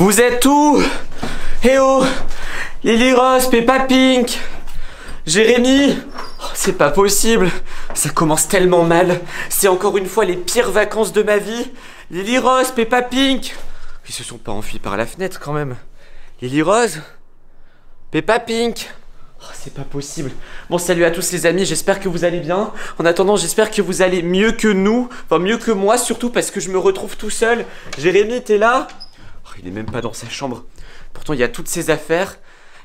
Vous êtes où? Eh oh, Lily Rose, Peppa Pink, Jérémy. Oh, c'est pas possible, ça commence tellement mal. C'est encore une fois les pires vacances de ma vie. Lily Rose, Peppa Pink. Ils se sont pas enfuis par la fenêtre quand même. Lily Rose, Peppa Pink. Oh, c'est pas possible. Bon, salut à tous les amis, j'espère que vous allez bien. En attendant, j'espère que vous allez mieux que nous. Enfin, mieux que moi, surtout parce que je me retrouve tout seul. Jérémy, t'es là? Oh, il est même pas dans sa chambre. Pourtant, il y a toutes ses affaires.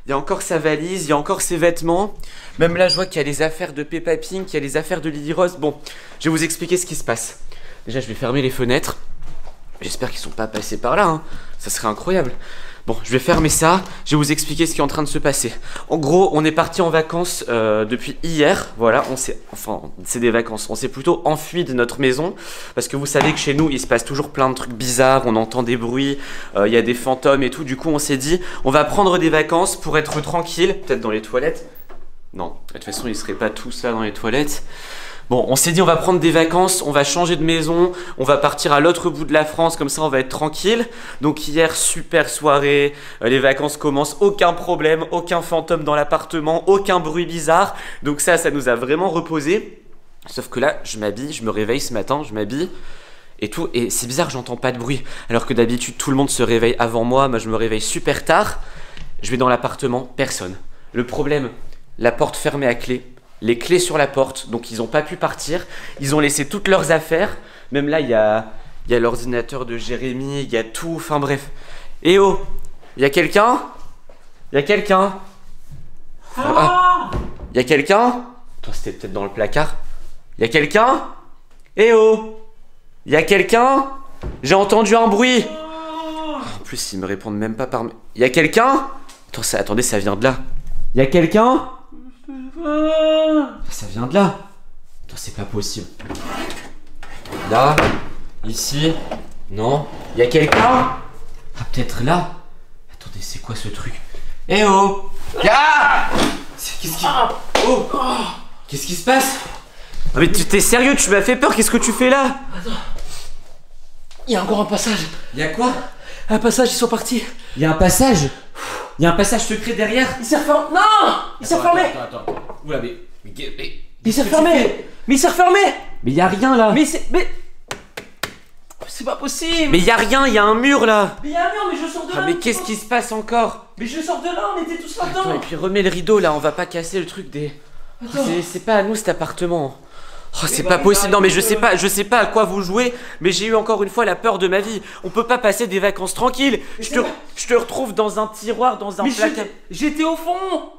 Il y a encore sa valise, il y a encore ses vêtements. Même là, je vois qu'il y a les affaires de Peppa Pink, il y a les affaires de Lily Rose. Bon, je vais vous expliquer ce qui se passe. Déjà, je vais fermer les fenêtres. J'espère qu'ils sont pas passés par là, hein. Ça serait incroyable. Bon, je vais fermer ça, je vais vous expliquer ce qui est en train de se passer. En gros, on est parti en vacances depuis hier. Voilà, c'est des vacances. On s'est plutôt enfui de notre maison. Parce que vous savez que chez nous, il se passe toujours plein de trucs bizarres. On entend des bruits, il y a des fantômes et tout. Du coup, on s'est dit, on va prendre des vacances pour être tranquille. Peut-être dans les toilettes. Non, de toute façon, ils seraient pas tous là dans les toilettes. Bon, on s'est dit on va prendre des vacances, on va changer de maison, on va partir à l'autre bout de la France, comme ça on va être tranquille. Donc hier, super soirée, les vacances commencent, aucun problème, aucun fantôme dans l'appartement, aucun bruit bizarre. Donc ça nous a vraiment reposé. Sauf que là, je m'habille, je me réveille ce matin, je m'habille et tout. Et c'est bizarre, j'entends pas de bruit. Alors que d'habitude, tout le monde se réveille avant moi, moi je me réveille super tard. Je vais dans l'appartement, personne. Le problème, la porte fermée à clé. Les clés sur la porte, donc ils n'ont pas pu partir. Ils ont laissé toutes leurs affaires. Même là, il y a l'ordinateur de Jérémy, il y a tout. Enfin bref. Eh oh, il y a quelqu'un? Il y a quelqu'un? Ah, il y a quelqu'un? Toi, c'était peut-être dans le placard. Il y a quelqu'un? Eh oh, il y a quelqu'un? J'ai entendu un bruit. En plus, ils me répondent même pas par... Il y a quelqu'un? Attendez, ça vient de là. Il y a quelqu'un? Ça vient de là. Attends, c'est pas possible. Là, ici, non. Il y a quelqu'un? Ah, peut-être là. Attendez, c'est quoi ce truc? Eh oh! Ah! Qu'est-ce qui... Oh! Qu'est-ce qui se passe? Ah, mais t'es sérieux? Tu m'as fait peur, qu'est-ce que tu fais là? Attends. Il y a encore un passage. Il y a quoi? Un passage, ils sont partis. Il y a un passage? Il y a un passage secret derrière? Il s'est refermé. Non! Il s'est refermé. Attends. Oula, mais il s'est refermé. Mais il s'est refermé. Mais il y a rien là. Mais c'est pas possible. Mais il y a rien, il y a un mur là. Mais il y a un mur, mais je sors de là. Ah, mais qu'est-ce qui se passe encore? Mais je sors de là, on était tous là-dedans. Attends, et puis remets le rideau là, on va pas casser le truc des... C'est pas à nous cet appartement. Oh, c'est pas possible. Non mais je sais pas à quoi vous jouez, mais j'ai eu encore une fois la peur de ma vie. On peut pas passer des vacances tranquilles. Je te retrouve dans un tiroir, dans un placard. J'étais au fond.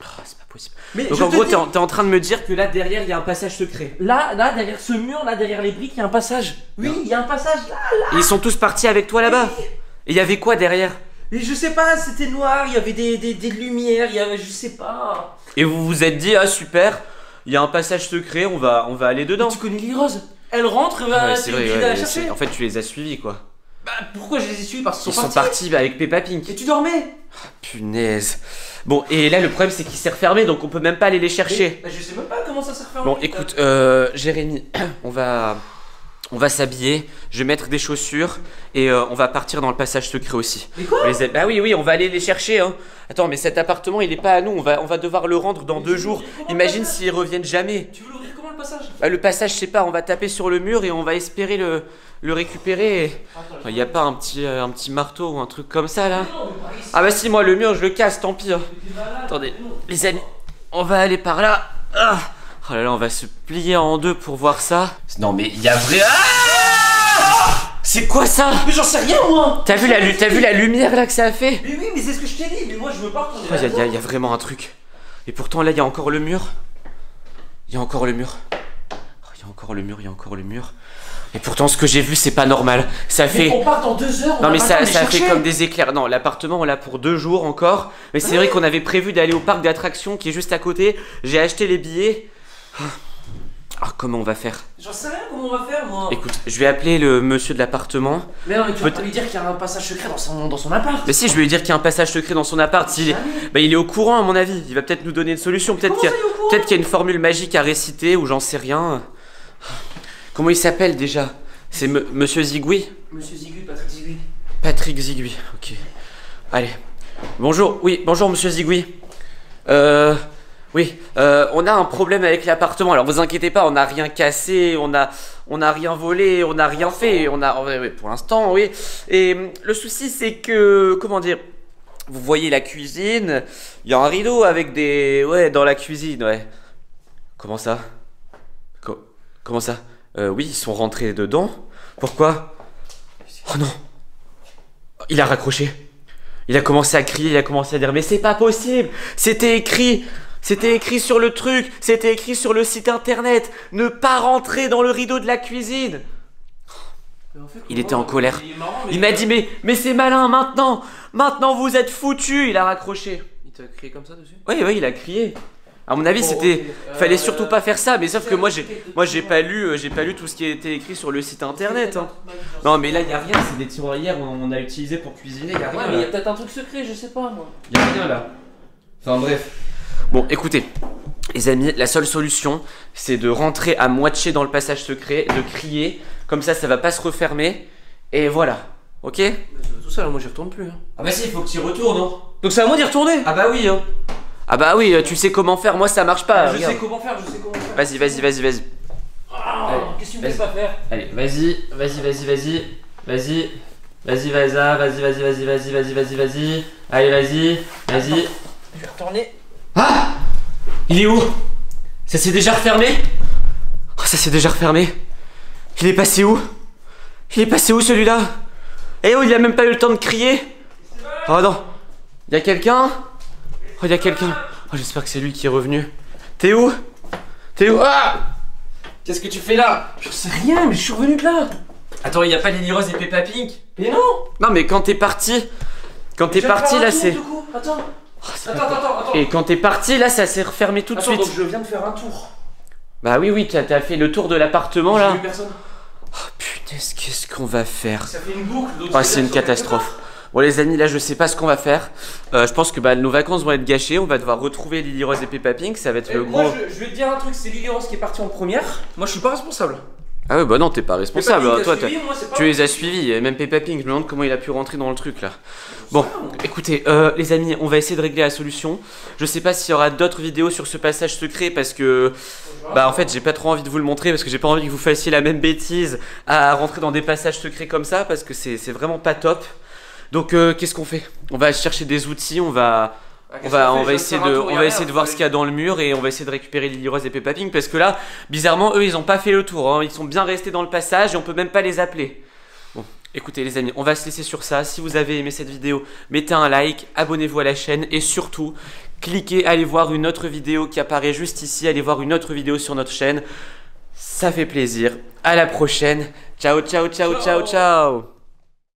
Oh, c'est pas possible. Mais donc en gros, t'es en train de me dire que là derrière il y a un passage secret. Là derrière ce mur, là derrière les briques, il y a un passage. Oui, il y a un passage là. Et ils sont tous partis avec toi là-bas. Et il y avait quoi derrière? Mais je sais pas, c'était noir, il y avait des lumières, il y avait, je sais pas. Et vous vous êtes dit, ah super, il y a un passage secret, on va aller dedans. Mais tu connais Lily Rose? Elle rentre, c'est vrai, tu la chercher. En fait, tu les as suivis quoi. Bah pourquoi je les ai suivis? Parce qu'ils sont partis avec Peppa Pink. Et tu dormais? Oh, punaise. Bon, et là le problème c'est qu'il s'est refermé, donc on peut même pas aller les chercher. Bah, je sais même pas comment ça s'est refermé. Bon, écoute, Jérémy, on va s'habiller, je vais mettre des chaussures et on va partir dans le passage secret aussi. Mais quoi? Bah oui, on va aller les chercher hein. Attends, mais cet appartement il est pas à nous, on va devoir le rendre dans 2 jours. Imagine s'ils reviennent jamais. Tu veux l'ouvrir comment le passage? Bah le passage, je sais pas, on va taper sur le mur et on va espérer le récupérer. Il y a pas un petit marteau ou un truc comme ça là? Ah bah si, moi le mur je le casse, tant pis hein. Attendez, les amis, on va aller par là. Ah. Oh là là, on va se plier en 2 pour voir ça. Non mais il y a vrai... C'est quoi ça? Mais j'en sais rien moi. T'as vu la lumière là que ça a fait? Mais oui, mais c'est ce que je t'ai dit, mais moi je veux pas retourner là. Il y a vraiment un truc. Et pourtant là il y a encore le mur. Il y a encore le mur. Il y a encore le mur. Et pourtant ce que j'ai vu c'est pas normal. Ça fait... On part dans 2 heures. Non mais ça fait comme des éclairs. Non, l'appartement on l'a pour 2 jours encore. Mais c'est vrai qu'on avait prévu d'aller au parc d'attractions qui est juste à côté. J'ai acheté les billets. Ah, comment on va faire? J'en sais rien comment on va faire moi. Écoute, je vais appeler le monsieur de l'appartement. Mais non, mais tu vas pas lui dire qu'il y a un passage secret dans son appart. Mais si, je vais lui dire qu'il y a un passage secret dans son appart. Bah, il est au courant à mon avis. Il va peut-être nous donner une solution. Peut-être qu'il y a une formule magique à réciter ou j'en sais rien. Comment il s'appelle déjà? C'est Monsieur Zigouille? Monsieur Zigouille, Patrick Zigouille. Patrick Zigouy, ok. Allez. Bonjour, oui, bonjour monsieur Zigouy. Oui, on a un problème avec l'appartement. Alors vous inquiétez pas, on n'a rien cassé, on a rien volé, on n'a rien fait. Oui, pour l'instant, oui. Et le souci c'est que, comment dire, vous voyez la cuisine, il y a un rideau avec des... Ouais, dans la cuisine, ouais. Comment ça? Comment ça? Oui, ils sont rentrés dedans. Pourquoi? Oh non. Il a raccroché. Il a commencé à crier, il a commencé à dire mais c'est pas possible. C'était écrit sur le truc, c'était écrit sur le site internet. Ne pas rentrer dans le rideau de la cuisine. En fait, il était en colère. Il m'a dit mais c'est malin maintenant. Maintenant vous êtes foutus. Il a raccroché. Il t'a crié comme ça dessus? Oui, il a crié. À mon avis, c'était... Fallait surtout pas faire ça, mais sauf que moi j'ai pas lu tout ce qui était écrit sur le site internet. Hein. Non, mais là, il y a rien, c'est des tiroirs hier, on a utilisé pour cuisiner, il y a rien. Ouais, mais il y a peut-être un truc secret, je sais pas moi. Il y a rien là. Enfin bref. Bon, écoutez, les amis, la seule solution, c'est de rentrer à moitié dans le passage secret, de crier, comme ça va pas se refermer, et voilà. Ok? Tout ça, là, moi j'y retourne plus. Hein. Ah bah si, il faut que tu y retournes, hein. Donc c'est à moi d'y retourner? Ah bah oui, hein. Ah bah oui, tu sais comment faire, moi ça marche pas. Je sais comment faire, Vas-y. Qu'est-ce que tu me fais pas faire? Allez, vas-y. Allez, vas-y. Je vais retourner. Ah! Il est où? Ça s'est déjà refermé? Oh, ça s'est déjà refermé. Il est passé où? Celui-là? Eh oh, il a même pas eu le temps de crier. Oh non. Y'a quelqu'un? Oh, y'a quelqu'un. Oh, j'espère que c'est lui qui est revenu. T'es où? Ah! Qu'est-ce que tu fais là? J'en sais rien, mais je suis revenu de là. Attends, il y a pas Lily Rose et Peppa Pink? Mais non. Non, mais quand t'es parti. Là, c'est... Attends. Attends. Et quand t'es parti, là, ça s'est refermé tout de suite. Donc je viens de faire un tour. Bah oui, t'as fait le tour de l'appartement là. J'ai vu personne. Oh putain, qu'est-ce qu'on va faire? Ça fait une boucle. Oh, c'est une catastrophe. Bon les amis, là je sais pas ce qu'on va faire. Je pense que nos vacances vont être gâchées. On va devoir retrouver Lily Rose et Peppa Pink. Ça va être le gros... Moi je vais te dire un truc, c'est Lily Rose qui est partie en première. Moi je suis pas responsable. Ah ouais bah non, t'es pas responsable. Toi tu les as suivis. suivis. Et même Peppa Pink, je me demande comment il a pu rentrer dans le truc là. Bon, écoutez, les amis, on va essayer de régler la solution. Je sais pas s'il y aura d'autres vidéos sur ce passage secret parce que... Bah en fait j'ai pas trop envie de vous le montrer parce que j'ai pas envie que vous fassiez la même bêtise à rentrer dans des passages secrets comme ça parce que c'est vraiment pas top. Donc qu'est-ce qu'on fait? On va chercher des outils, on va essayer de voir ce qu'il y a dans le mur et on va essayer de récupérer Lily Rose et Peppa Pink parce que là, bizarrement, eux ils ont pas fait le tour, hein. Ils sont bien restés dans le passage et on peut même pas les appeler. Bon, écoutez les amis, on va se laisser sur ça. Si vous avez aimé cette vidéo, mettez un like, abonnez-vous à la chaîne et surtout, cliquez, allez voir une autre vidéo qui apparaît juste ici, allez voir une autre vidéo sur notre chaîne. Ça fait plaisir. À la prochaine. Ciao.